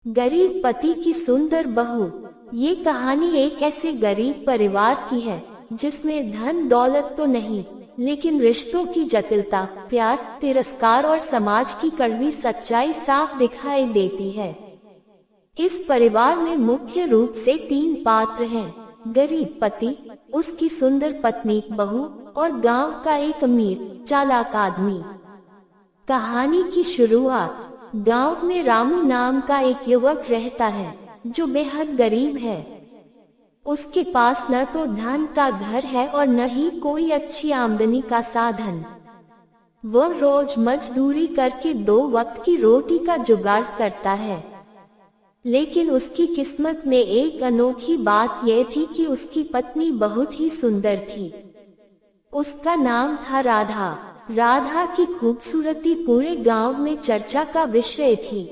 गरीब पति की सुंदर बहू। ये कहानी एक ऐसे गरीब परिवार की है जिसमें धन दौलत तो नहीं, लेकिन रिश्तों की जटिलता, प्यार, तिरस्कार और समाज की कड़वी सच्चाई साफ दिखाई देती है। इस परिवार में मुख्य रूप से 3 पात्र हैं: गरीब पति, उसकी सुंदर पत्नी बहू और गांव का एक अमीर चालाक आदमी। कहानी की शुरुआत। गांव में रामू नाम का एक युवक रहता है जो बेहद गरीब है। उसके पास न तो धन का घर है और न ही कोई अच्छी आमदनी का साधन। वह रोज मजदूरी करके 2 वक्त की रोटी का जुगाड़ करता है। लेकिन उसकी किस्मत में एक अनोखी बात यह थी कि उसकी पत्नी बहुत ही सुंदर थी। उसका नाम था राधा। राधा की खूबसूरती पूरे गांव में चर्चा का विषय थी।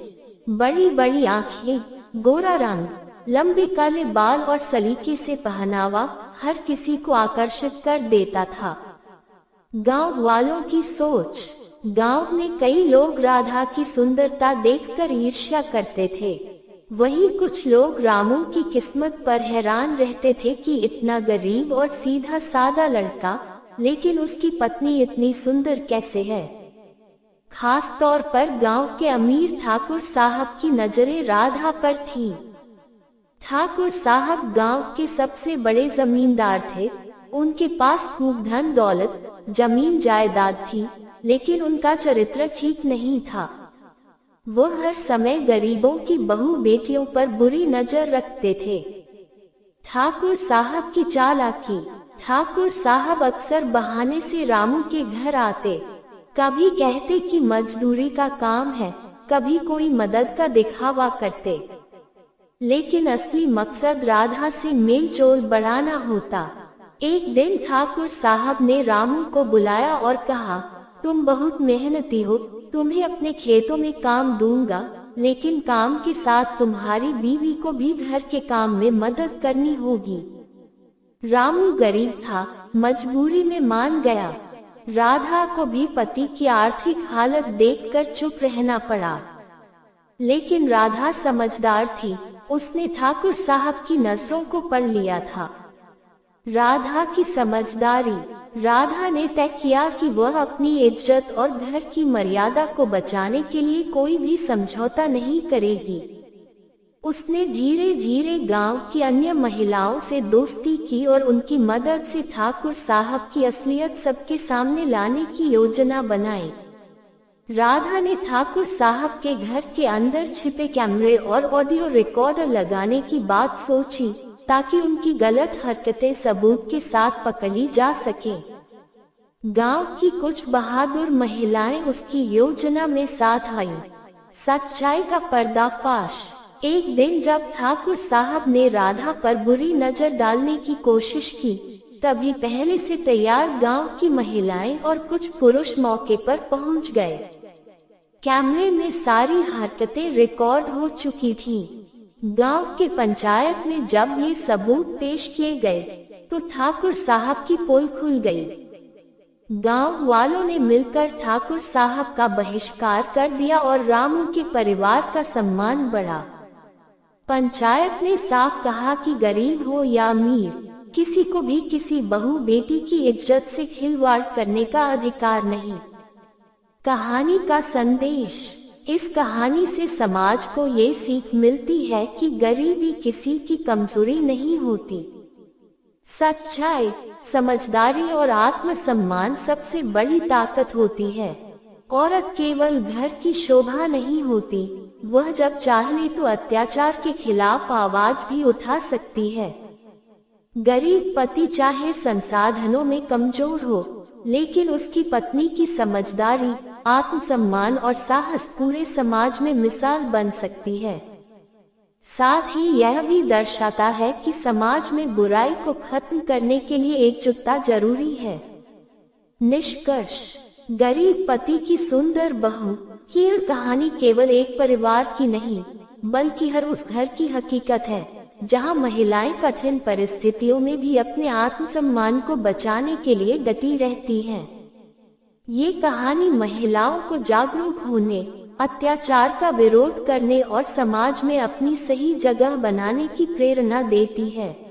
बड़ी बड़ी आंखें, गोरा रंग, लंबे काले बाल और सलीके से पहनावा हर किसी को आकर्षित कर देता था। गांव वालों की सोच। गांव में कई लोग राधा की सुंदरता देखकर ईर्ष्या करते थे। वहीं कुछ लोग रामू की किस्मत पर हैरान रहते थे कि इतना गरीब और सीधा साधा लड़का, लेकिन उसकी पत्नी इतनी सुंदर कैसे है। खास तौर पर गांव के अमीर ठाकुर साहब की नजरें राधा पर थीं। ठाकुर साहब गांव के सबसे बड़े जमींदार थे। उनके पास खूब धन दौलत, जमीन जायदाद थी, लेकिन उनका चरित्र ठीक नहीं था। वह हर समय गरीबों की बहू बेटियों पर बुरी नजर रखते थे। ठाकुर साहब की चालाकी। ठाकुर साहब अक्सर बहाने से रामू के घर आते। कभी कहते कि मजदूरी का काम है, कभी कोई मदद का दिखावा करते, लेकिन असली मकसद राधा से मेल जोल बढ़ाना होता। एक दिन ठाकुर साहब ने रामू को बुलाया और कहा, तुम बहुत मेहनती हो, तुम्हें अपने खेतों में काम दूंगा, लेकिन काम के साथ तुम्हारी बीवी को भी घर के काम में मदद करनी होगी। रामू गरीब था, मजबूरी में मान गया। राधा को भी पति की आर्थिक हालत देखकर चुप रहना पड़ा, लेकिन राधा समझदार थी। उसने ठाकुर साहब की नजरों को पढ़ लिया था। राधा की समझदारी। राधा ने तय किया कि वह अपनी इज्जत और घर की मर्यादा को बचाने के लिए कोई भी समझौता नहीं करेगी। उसने धीरे धीरे गांव की अन्य महिलाओं से दोस्ती की और उनकी मदद से ठाकुर साहब की असलियत सबके सामने लाने की योजना बनाई। राधा ने ठाकुर साहब के घर के अंदर छिपे कैमरे और ऑडियो रिकॉर्डर लगाने की बात सोची, ताकि उनकी गलत हरकतें सबूत के साथ पकड़ी जा सकें। गांव की कुछ बहादुर महिलाएं उसकी योजना में साथ आईं। सच्चाई का पर्दाफाश। एक दिन जब ठाकुर साहब ने राधा पर बुरी नजर डालने की कोशिश की, तभी पहले से तैयार गांव की महिलाएं और कुछ पुरुष मौके पर पहुंच गए। कैमरे में सारी हरकतें रिकॉर्ड हो चुकी थीं। गांव के पंचायत में जब ये सबूत पेश किए गए, तो ठाकुर साहब की पोल खुल गई। गांव वालों ने मिलकर ठाकुर साहब का बहिष्कार कर दिया और रामू के परिवार का सम्मान बढ़ा। पंचायत ने साफ कहा कि गरीब हो या अमीर, किसी को भी किसी बहू बेटी की इज्जत से खिलवाड़ करने का अधिकार नहीं। कहानी का संदेश। इस कहानी से समाज को ये सीख मिलती है कि गरीबी किसी की कमजोरी नहीं होती। सच्चाई, समझदारी और आत्मसम्मान सबसे बड़ी ताकत होती है। औरत केवल घर की शोभा नहीं होती, वह जब चाहे तो अत्याचार के खिलाफ आवाज भी उठा सकती है। गरीब पति चाहे संसाधनों में कमजोर हो, लेकिन उसकी पत्नी की समझदारी, आत्मसम्मान और साहस पूरे समाज में मिसाल बन सकती है। साथ ही यह भी दर्शाता है कि समाज में बुराई को खत्म करने के लिए एकजुटता जरूरी है। निष्कर्ष। गरीब पति की सुंदर बहू। यह कहानी केवल एक परिवार की नहीं, बल्कि हर उस घर की हकीकत है जहां महिलाएं कठिन परिस्थितियों में भी अपने आत्मसम्मान को बचाने के लिए डटी रहती हैं। ये कहानी महिलाओं को जागरूक होने, अत्याचार का विरोध करने और समाज में अपनी सही जगह बनाने की प्रेरणा देती है।